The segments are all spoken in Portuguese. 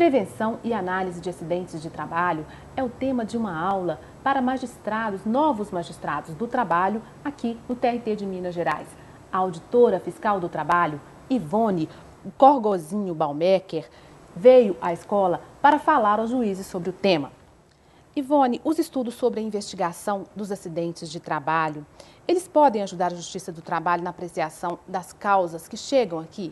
Prevenção e análise de acidentes de trabalho é o tema de uma aula para magistrados, novos magistrados do trabalho, aqui no TRT de Minas Gerais. A auditora fiscal do trabalho, Ivone Corgozinho Baumecker, veio à escola para falar aos juízes sobre o tema. Ivone, os estudos sobre a investigação dos acidentes de trabalho, eles podem ajudar a Justiça do Trabalho na apreciação das causas que chegam aqui?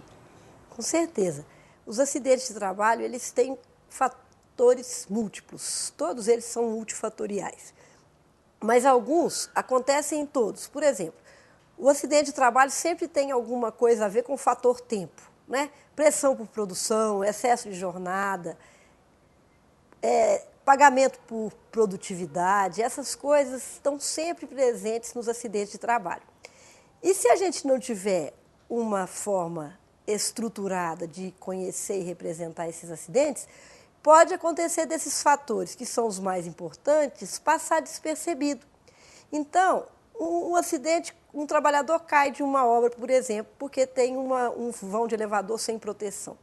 Com certeza. Os acidentes de trabalho, eles têm fatores múltiplos. Todos eles são multifatoriais. Mas alguns acontecem em todos. Por exemplo, o acidente de trabalho sempre tem alguma coisa a ver com o fator tempo, né? Pressão por produção, excesso de jornada, pagamento por produtividade, essas coisas estão sempre presentes nos acidentes de trabalho. E se a gente não tiver uma forma estruturada de conhecer e representar esses acidentes, pode acontecer desses fatores, que são os mais importantes, passar despercebido. Então, um acidente, um trabalhador cai de uma obra, por exemplo, porque tem um vão de elevador sem proteção.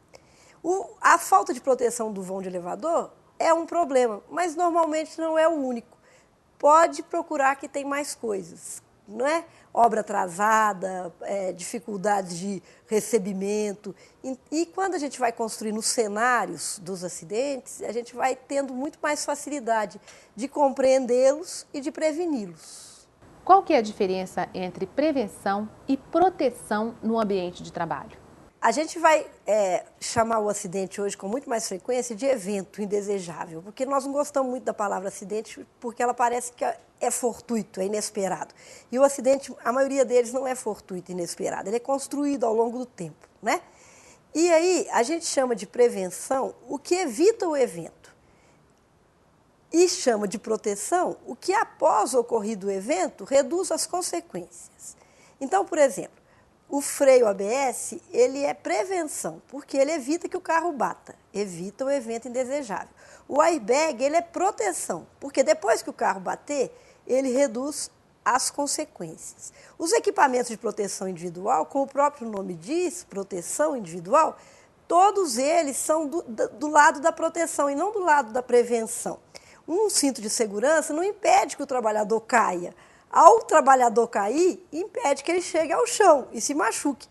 A falta de proteção do vão de elevador é um problema, mas normalmente não é o único. Pode procurar que tem mais coisas, não é? Obra atrasada, dificuldades de recebimento. E quando a gente vai construindo os cenários dos acidentes, a gente vai tendo muito mais facilidade de compreendê-los e de preveni-los. Qual que é a diferença entre prevenção e proteção no ambiente de trabalho? A gente vai chamar o acidente hoje com muito mais frequência de evento indesejável, porque nós não gostamos muito da palavra acidente, porque ela parece que é fortuito, é inesperado. E o acidente, a maioria deles não é fortuito e inesperado, ele é construído ao longo do tempo, né? E aí a gente chama de prevenção o que evita o evento e chama de proteção o que, após o ocorrido evento, reduz as consequências. Então, por exemplo, o freio ABS, ele é prevenção, porque ele evita que o carro bata, evita o evento indesejável. O airbag, ele é proteção, porque depois que o carro bater, ele reduz as consequências. Os equipamentos de proteção individual, como o próprio nome diz, proteção individual, todos eles são do lado da proteção e não do lado da prevenção. Um cinto de segurança não impede que o trabalhador caia. Ao trabalhador cair, impede que ele chegue ao chão e se machuque.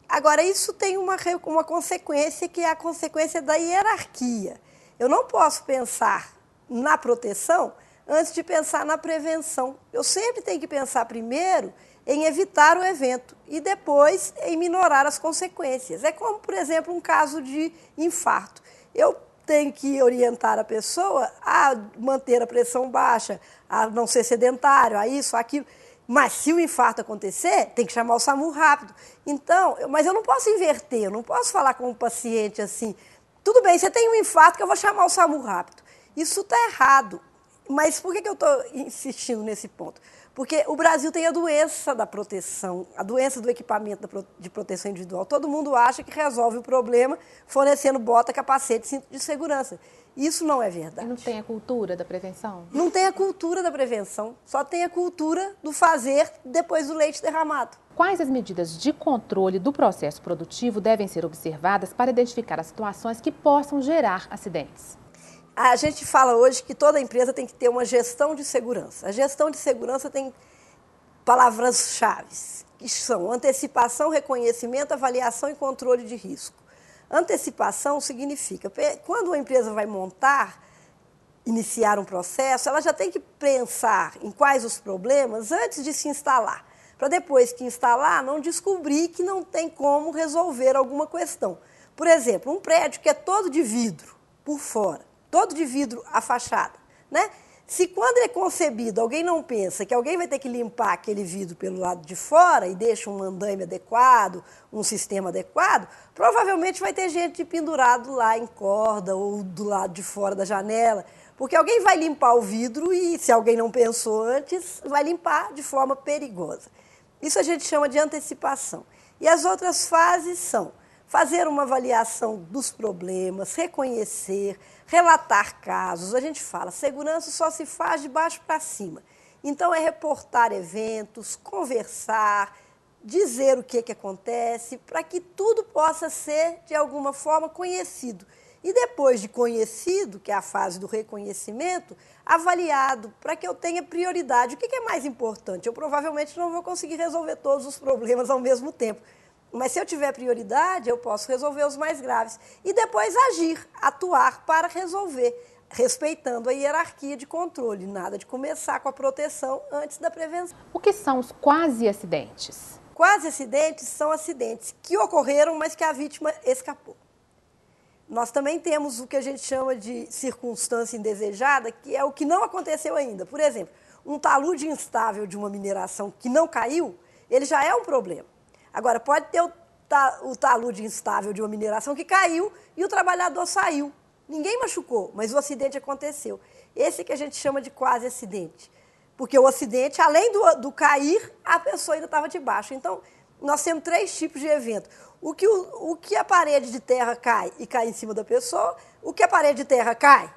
Agora, isso tem uma consequência, que é a consequência da hierarquia. Eu não posso pensar na proteção antes de pensar na prevenção. Eu sempre tenho que pensar primeiro em evitar o evento e depois em minorar as consequências. É como, por exemplo, um caso de infarto. Eu tenho que orientar a pessoa a manter a pressão baixa, a não ser sedentário, a isso, a aquilo. Mas se o infarto acontecer, tem que chamar o SAMU rápido. Então, mas eu não posso inverter, eu não posso falar com o paciente assim, tudo bem, você tem um infarto que eu vou chamar o SAMU rápido. Isso está errado. Mas por que eu estou insistindo nesse ponto? Porque o Brasil tem a doença da proteção, a doença do equipamento de proteção individual. Todo mundo acha que resolve o problema fornecendo bota, capacete, cinto de segurança. Isso não é verdade. E não tem a cultura da prevenção? Não tem a cultura da prevenção, só tem a cultura do fazer depois do leite derramado. Quais as medidas de controle do processo produtivo devem ser observadas para identificar as situações que possam gerar acidentes? A gente fala hoje que toda empresa tem que ter uma gestão de segurança. A gestão de segurança tem palavras-chave, que são antecipação, reconhecimento, avaliação e controle de risco. Antecipação significa, quando uma empresa vai iniciar um processo, ela já tem que pensar em quais os problemas antes de se instalar, para depois que instalar, não descobrir que não tem como resolver alguma questão. Por exemplo, um prédio que é todo de vidro por fora, todo de vidro a fachada, né? Se quando ele é concebido, alguém não pensa que alguém vai ter que limpar aquele vidro pelo lado de fora e deixa um andaime adequado, um sistema adequado, provavelmente vai ter gente pendurado lá em corda ou do lado de fora da janela, porque alguém vai limpar o vidro e, se alguém não pensou antes, vai limpar de forma perigosa. Isso a gente chama de antecipação. E as outras fases são fazer uma avaliação dos problemas, reconhecer, relatar casos. A gente fala, segurança só se faz de baixo para cima. Então, é reportar eventos, conversar, dizer o que acontece, para que tudo possa ser, de alguma forma, conhecido E depois de conhecido, que é a fase do reconhecimento, avaliado para que eu tenha prioridade. O que é mais importante? Eu provavelmente não vou conseguir resolver todos os problemas ao mesmo tempo. Mas se eu tiver prioridade, eu posso resolver os mais graves. E depois agir, atuar para resolver, respeitando a hierarquia de controle. Nada de começar com a proteção antes da prevenção. O que são os quase-acidentes? Quase-acidentes são acidentes que ocorreram, mas que a vítima escapou. Nós também temos o que a gente chama de circunstância indesejada, que é o que não aconteceu ainda. Por exemplo, um talude instável de uma mineração que não caiu, ele já é um problema. Agora, pode ter o talude instável de uma mineração que caiu e o trabalhador saiu. Ninguém machucou, mas o acidente aconteceu. Esse que a gente chama de quase-acidente. Porque o acidente, além do cair, a pessoa ainda estava debaixo. Então, nós temos 3 tipos de evento. O que a parede de terra cai e cai em cima da pessoa, o que a parede de terra cai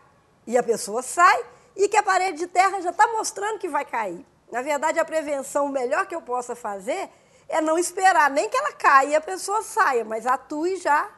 e a pessoa sai, e que a parede de terra já está mostrando que vai cair. Na verdade, a prevenção, o melhor que eu possa fazer é não esperar nem que ela caia e a pessoa saia, mas atue já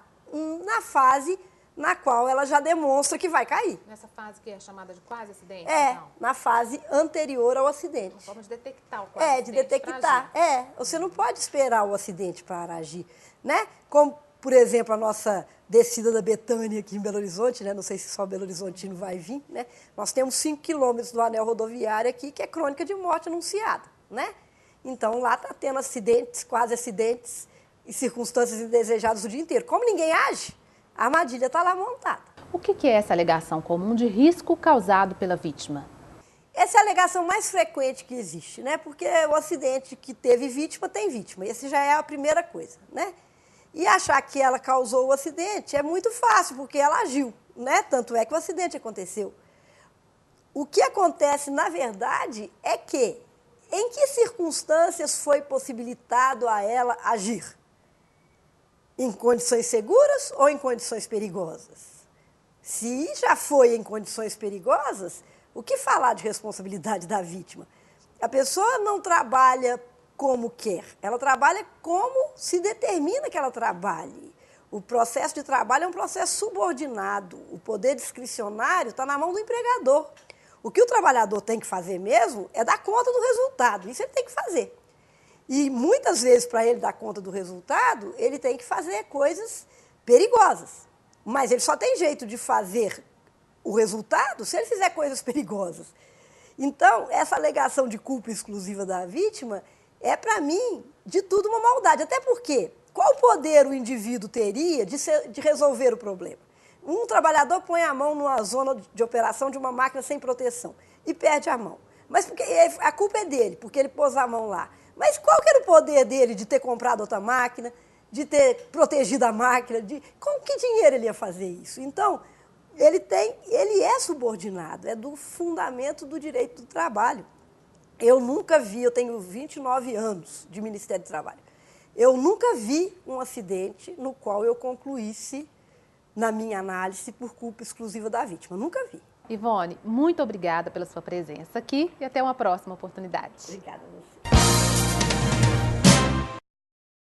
na fase na qual ela já demonstra que vai cair. Nessa fase que é chamada de quase-acidente? Então? Na fase anterior ao acidente. Uma forma de detectar o quase-acidente. De detectar. Você não pode esperar o acidente para agir, né? Como, por exemplo, a nossa descida da Betânia aqui em Belo Horizonte, né? Não sei se só Belo Horizontino vai vir, né? Nós temos 5 quilômetros do anel rodoviário aqui, que é crônica de morte anunciada, né? Então, lá está tendo acidentes, quase-acidentes e circunstâncias indesejadas o dia inteiro. Como ninguém age, a armadilha está lá montada. O que é essa alegação comum de risco causado pela vítima? Essa é a alegação mais frequente que existe, né? Porque o acidente que teve vítima tem vítima. Esse já é a primeira coisa, né? E achar que ela causou o acidente é muito fácil, porque ela agiu, né? Tanto é que o acidente aconteceu. O que acontece, na verdade, é que em que circunstâncias foi possibilitado a ela agir? Em condições seguras ou em condições perigosas? Se já foi em condições perigosas, o que falar de responsabilidade da vítima? A pessoa não trabalha como quer, ela trabalha como se determina que ela trabalhe. O processo de trabalho é um processo subordinado, o poder discricionário está na mão do empregador. O que o trabalhador tem que fazer mesmo é dar conta do resultado, isso ele tem que fazer. E muitas vezes, para ele dar conta do resultado, ele tem que fazer coisas perigosas. Mas ele só tem jeito de fazer o resultado se ele fizer coisas perigosas. Então, essa alegação de culpa exclusiva da vítima é, para mim, de tudo uma maldade. Até porque, qual poder o indivíduo teria de resolver o problema? Um trabalhador põe a mão numa zona de operação de uma máquina sem proteção e perde a mão. Mas porque a culpa é dele, porque ele pôs a mão lá. Mas qual que era o poder dele de ter comprado outra máquina, de ter protegido a máquina? Com que dinheiro ele ia fazer isso? Então, ele é subordinado, é do fundamento do direito do trabalho. Eu nunca vi, eu tenho 29 anos de Ministério do Trabalho, eu nunca vi um acidente no qual eu concluísse, na minha análise, por culpa exclusiva da vítima. Nunca vi. Ivone, muito obrigada pela sua presença aqui e até uma próxima oportunidade. Obrigada a você.